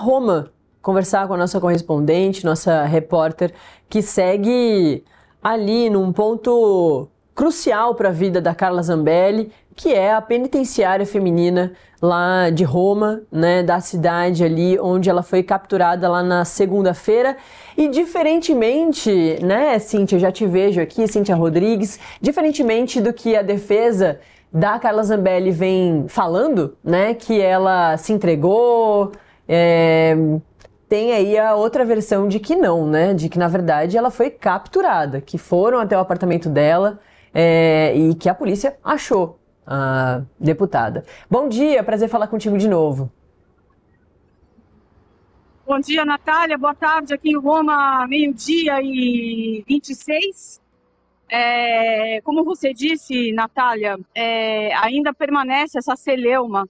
Roma conversar com a nossa correspondente, nossa repórter, que segue ali num ponto crucial para a vida da Carla Zambelli, que é a penitenciária feminina lá de Roma, né, da cidade ali onde ela foi capturada lá na segunda-feira. E diferentemente, né, Cíntia, já te vejo aqui, Cíntia Rodrigues, diferentemente do que a defesa da Carla Zambelli vem falando, né, que ela se entregou, tem aí a outra versão de que não, né, de que na verdade ela foi capturada, que foram até o apartamento dela e que a polícia achou a deputada. Bom dia, prazer falar contigo de novo. Bom dia, Natália. Boa tarde. Aqui em Roma, 12h26. Como você disse, Natália, ainda permanece essa celeuma,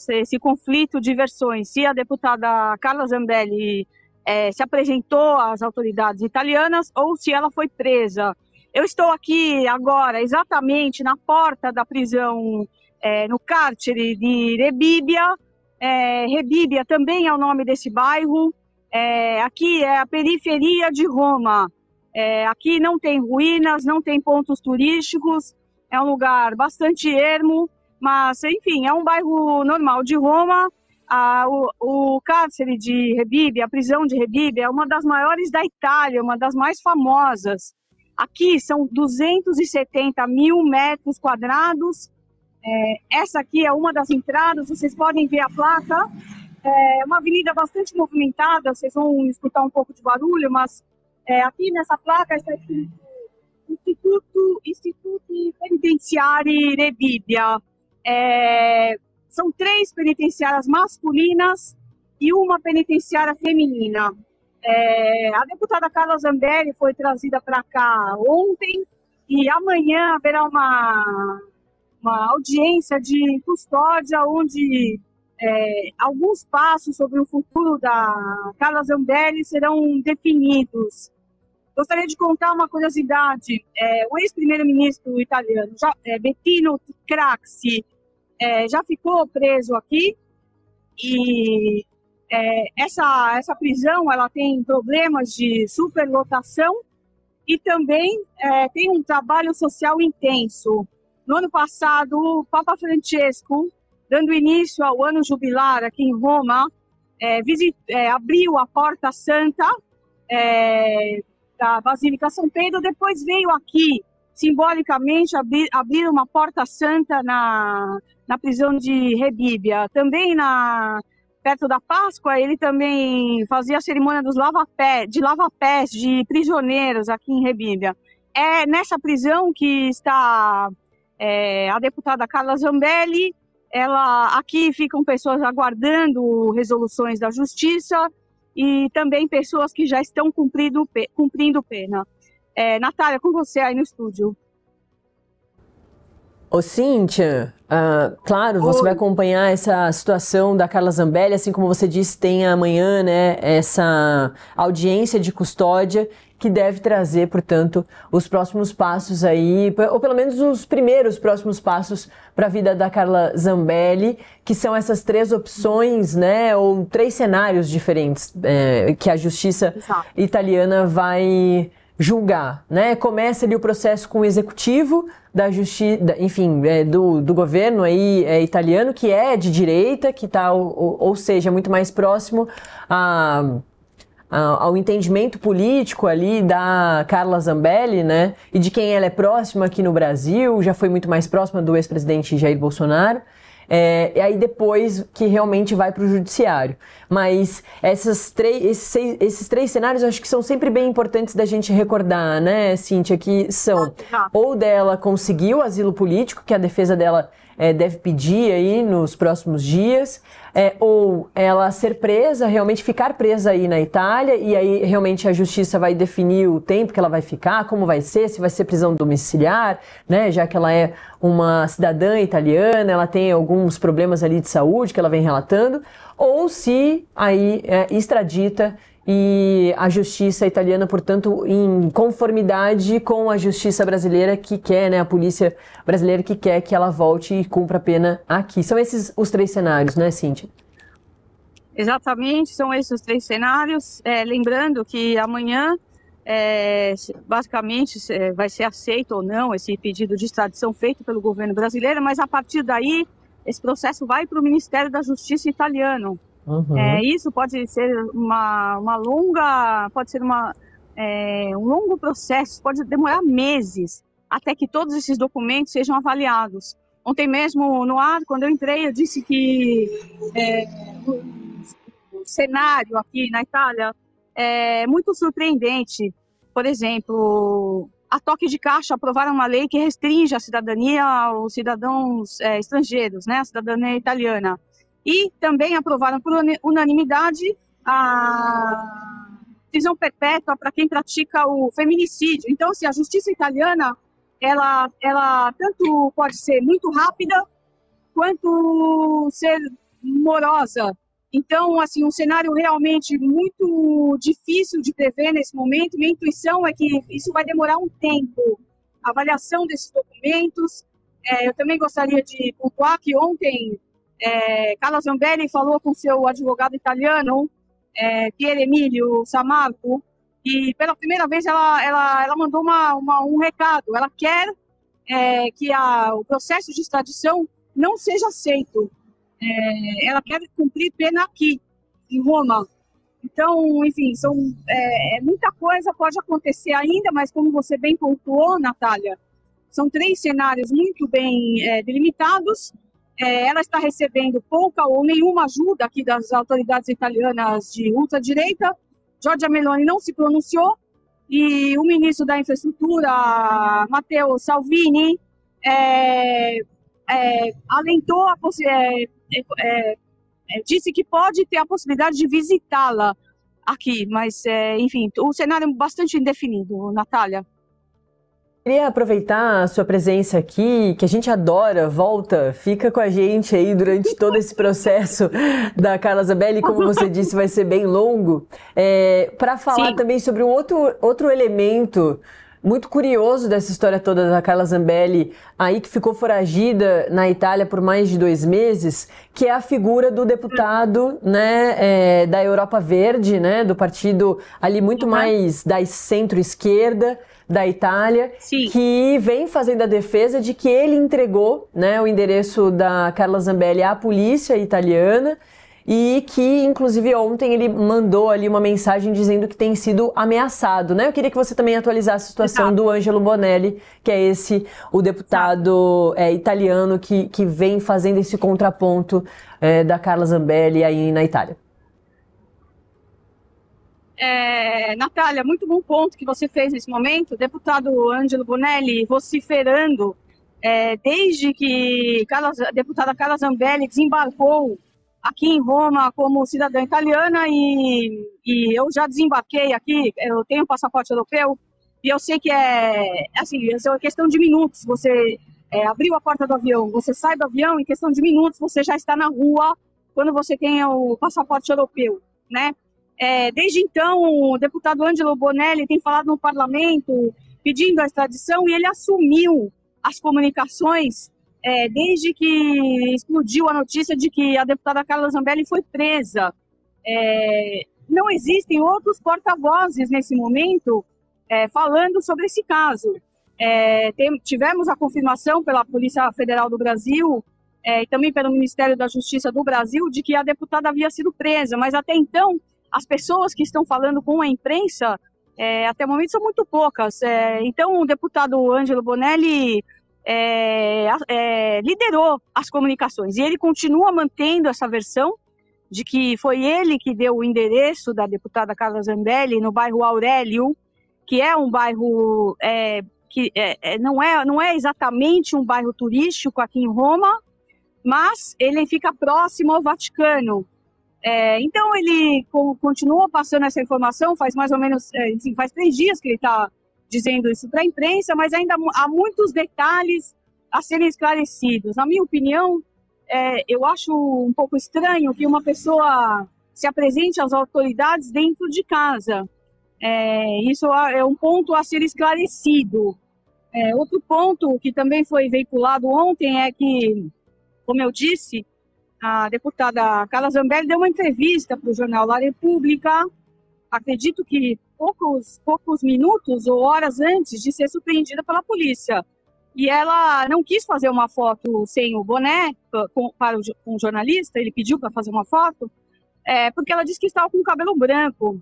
esse conflito de versões. Se a deputada Carla Zambelli se apresentou às autoridades italianas ou se ela foi presa. Eu estou aqui agora exatamente na porta da prisão, no cárcere de Rebibbia. Rebibbia também é o nome desse bairro. Aqui é a periferia de Roma. Aqui não tem ruínas, não tem pontos turísticos. É um lugar bastante ermo, mas, enfim, é um bairro normal de Roma. O cárcere de Rebibbia, a prisão de Rebibbia, é uma das maiores da Itália, uma das mais famosas. Aqui são 270 mil metros quadrados. Essa aqui é uma das entradas, vocês podem ver a placa. É uma avenida bastante movimentada, vocês vão escutar um pouco de barulho, mas aqui nessa placa está escrito Instituto Penitenziari Rebibbia. São 3 penitenciárias masculinas e uma penitenciária feminina. A deputada Carla Zambelli foi trazida para cá ontem e amanhã haverá uma audiência de custódia onde alguns passos sobre o futuro da Carla Zambelli serão definidos. Gostaria de contar uma curiosidade. O ex-primeiro-ministro italiano, Bettino Craxi, já ficou preso aqui e essa prisão ela tem problemas de superlotação e também tem um trabalho social intenso. No ano passado, o Papa Francesco, dando início ao ano jubilar aqui em Roma, abriu a Porta Santa da Basílica São Pedro, depois veio aqui, simbolicamente, abrir uma Porta Santa na prisão de Rebibbia. Também perto da Páscoa, ele também fazia a cerimônia dos lava-pés de prisioneiros aqui em Rebibbia. É nessa prisão que está a deputada Carla Zambelli. Aqui ficam pessoas aguardando resoluções da justiça e também pessoas que já estão cumprindo pena. Natália, com você aí no estúdio. Ô Cíntia, claro, você vai acompanhar essa situação da Carla Zambelli, assim como você disse, tem amanhã, né, essa audiência de custódia que deve trazer, portanto, os próximos passos aí, ou pelo menos os primeiros próximos passos para a vida da Carla Zambelli, que são essas 3 opções, né, ou 3 cenários diferentes que a justiça italiana vai julgar, né? Começa ali o processo com o executivo da justiça, enfim, do governo aí italiano, que é de direita, que está, ou seja, muito mais próximo ao entendimento político ali da Carla Zambelli, né? E de quem ela é próxima aqui no Brasil, já foi muito mais próxima do ex-presidente Jair Bolsonaro. E aí depois que realmente vai para o judiciário. Mas esses 3 cenários eu acho que são sempre bem importantes da gente recordar, né, Cíntia, que são ou dela conseguir o asilo político, que a defesa dela deve pedir aí nos próximos dias, ou ela ser presa, realmente ficar presa aí na Itália, e aí realmente a justiça vai definir o tempo que ela vai ficar, como vai ser, se vai ser prisão domiciliar, né, já que ela é uma cidadã italiana, ela tem alguns problemas ali de saúde que ela vem relatando, ou se aí extradita e a justiça italiana, portanto, em conformidade com a justiça brasileira que quer, né, a polícia brasileira que quer que ela volte e cumpra a pena aqui. São esses os 3 cenários, né, Cíntia? Exatamente, são esses os 3 cenários. Lembrando que amanhã, basicamente, vai ser aceito ou não esse pedido de extradição feito pelo governo brasileiro, mas a partir daí, esse processo vai para o Ministério da Justiça italiano. Isso pode ser uma longa, um longo processo, pode demorar meses até que todos esses documentos sejam avaliados. Ontem mesmo, no ar, quando eu entrei, eu disse que o cenário aqui na Itália é muito surpreendente. Por exemplo, a toque de caixa aprovaram uma lei que restringe a cidadania aos cidadãos estrangeiros, né, a cidadania italiana. E também aprovaram por unanimidade a prisão perpétua para quem pratica o feminicídio. Então, assim, a justiça italiana, ela tanto pode ser muito rápida, quanto ser morosa. Então, assim, um cenário realmente muito difícil de prever nesse momento. Minha intuição é que isso vai demorar um tempo, a avaliação desses documentos. Eu também gostaria de pontuar que ontem Carla Zambelli falou com seu advogado italiano, Pier Emilio Sammarco, e pela primeira vez ela mandou um recado. Ela quer que o processo de extradição não seja aceito. Ela quer cumprir pena aqui, em Roma. Então, enfim, muita coisa pode acontecer ainda, mas como você bem pontuou, Natália, são 3 cenários muito bem delimitados. Ela está recebendo pouca ou nenhuma ajuda aqui das autoridades italianas de ultradireita. Giorgia Meloni não se pronunciou e o ministro da Infraestrutura, Matteo Salvini, alentou disse que pode ter a possibilidade de visitá-la aqui, mas, enfim, o cenário é bastante indefinido, Natália. Queria aproveitar a sua presença aqui, que a gente adora, volta, fica com a gente aí durante todo esse processo da Carla Zambelli, como você disse, vai ser bem longo, para falar Sim. também sobre um outro elemento muito curioso dessa história toda da Carla Zambelli, aí que ficou foragida na Itália por mais de 2 meses, que é a figura do deputado, né, da Europa Verde, né, do partido ali muito mais da centro-esquerda da Itália, Sim. que vem fazendo a defesa de que ele entregou, né, o endereço da Carla Zambelli à polícia italiana, e que, inclusive, ontem ele mandou ali uma mensagem dizendo que tem sido ameaçado, né? Eu queria que você também atualizasse a situação do Angelo Bonelli, que é o deputado italiano que vem fazendo esse contraponto da Carla Zambelli aí na Itália. Natália, muito bom ponto que você fez nesse momento. O deputado Angelo Bonelli vociferando desde que a deputada Carla Zambelli desembarcou aqui em Roma como cidadã italiana e eu já desembarquei aqui, eu tenho passaporte europeu e eu sei que é uma questão de minutos. Você abriu a porta do avião, você sai do avião, em questão de minutos você já está na rua quando você tem o passaporte europeu, né? Desde então, o deputado Angelo Bonelli tem falado no parlamento pedindo a extradição e ele assumiu as comunicações desde que explodiu a notícia de que a deputada Carla Zambelli foi presa. Não existem outros porta-vozes nesse momento falando sobre esse caso. Tivemos a confirmação pela Polícia Federal do Brasil e também pelo Ministério da Justiça do Brasil de que a deputada havia sido presa, mas até então as pessoas que estão falando com a imprensa até o momento são muito poucas. Então o deputado Angelo Bonelli liderou as comunicações e ele continua mantendo essa versão de que foi ele que deu o endereço da deputada Carla Zambelli no bairro Aurélio, que é um bairro que não é exatamente um bairro turístico aqui em Roma, mas ele fica próximo ao Vaticano. Então ele continua passando essa informação, faz mais ou menos, faz 3 dias que ele está dizendo isso para a imprensa, mas ainda há muitos detalhes a serem esclarecidos. Na minha opinião, eu acho um pouco estranho que uma pessoa se apresente às autoridades dentro de casa. Isso é um ponto a ser esclarecido. Outro ponto que também foi veiculado ontem é que, como eu disse, a deputada Carla Zambelli deu uma entrevista para o jornal La Repubblica, acredito que poucos minutos ou horas antes de ser surpreendida pela polícia. E ela não quis fazer uma foto sem o boné para um jornalista, ele pediu para fazer uma foto, porque ela disse que estava com o cabelo branco.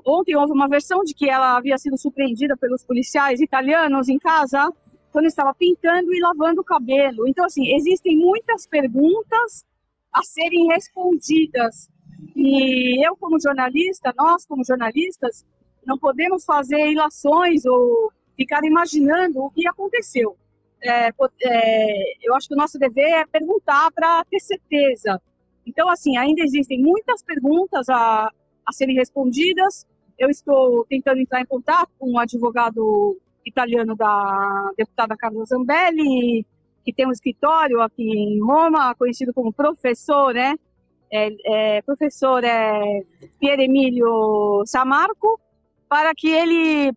Ontem houve uma versão de que ela havia sido surpreendida pelos policiais italianos em casa, quando estava pintando e lavando o cabelo. Então, assim, existem muitas perguntas a serem respondidas. E eu, como jornalista, nós, como jornalistas, não podemos fazer ilações ou ficar imaginando o que aconteceu. Eu acho que o nosso dever é perguntar para ter certeza. Então, assim, ainda existem muitas perguntas a serem respondidas. Eu estou tentando entrar em contato com um advogado italiano da deputada Carla Zambelli, que tem um escritório aqui em Roma, conhecido como professor, né? Professor Pier Emilio Samarco, para que ele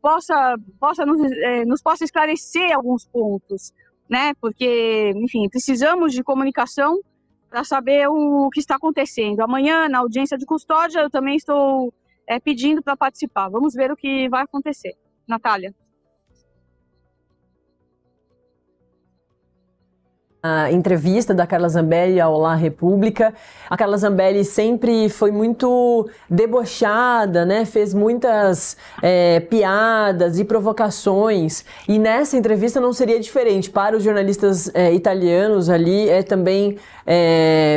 nos possa esclarecer alguns pontos, né? Porque, enfim, precisamos de comunicação para saber o que está acontecendo. Amanhã, na audiência de custódia, eu também estou pedindo para participar. Vamos ver o que vai acontecer. Natália. A entrevista da Carla Zambelli ao La Repubblica. A Carla Zambelli sempre foi muito debochada, né? Fez muitas piadas e provocações. E nessa entrevista não seria diferente. Para os jornalistas italianos ali, também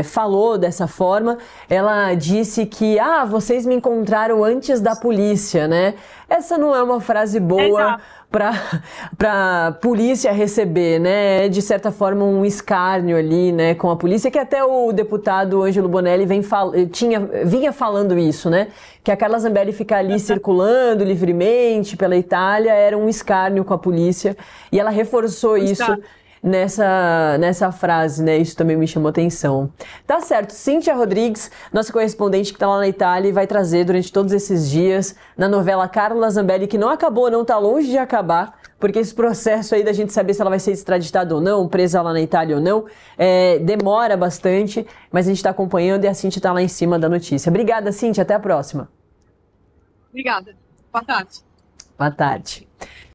falou dessa forma. Ela disse que, vocês me encontraram antes da polícia, né? Essa não é uma frase boa para polícia receber, né? De certa forma um escárnio ali, né, com a polícia, que até o deputado Ângelo Bonelli vinha falando isso, né? Que a Carla Zambelli ficar ali circulando livremente pela Itália era um escárnio com a polícia, e ela reforçou isso nessa frase, né? Isso também me chamou atenção. Tá certo, Cíntia Rodrigues, nossa correspondente que tá lá na Itália e vai trazer durante todos esses dias na novela Carla Zambelli, que não acabou, não, tá longe de acabar, porque esse processo aí da gente saber se ela vai ser extraditada ou não, presa lá na Itália ou não, demora bastante, mas a gente tá acompanhando e a Cíntia tá lá em cima da notícia. Obrigada, Cíntia, até a próxima. Obrigada. Boa tarde. Boa tarde.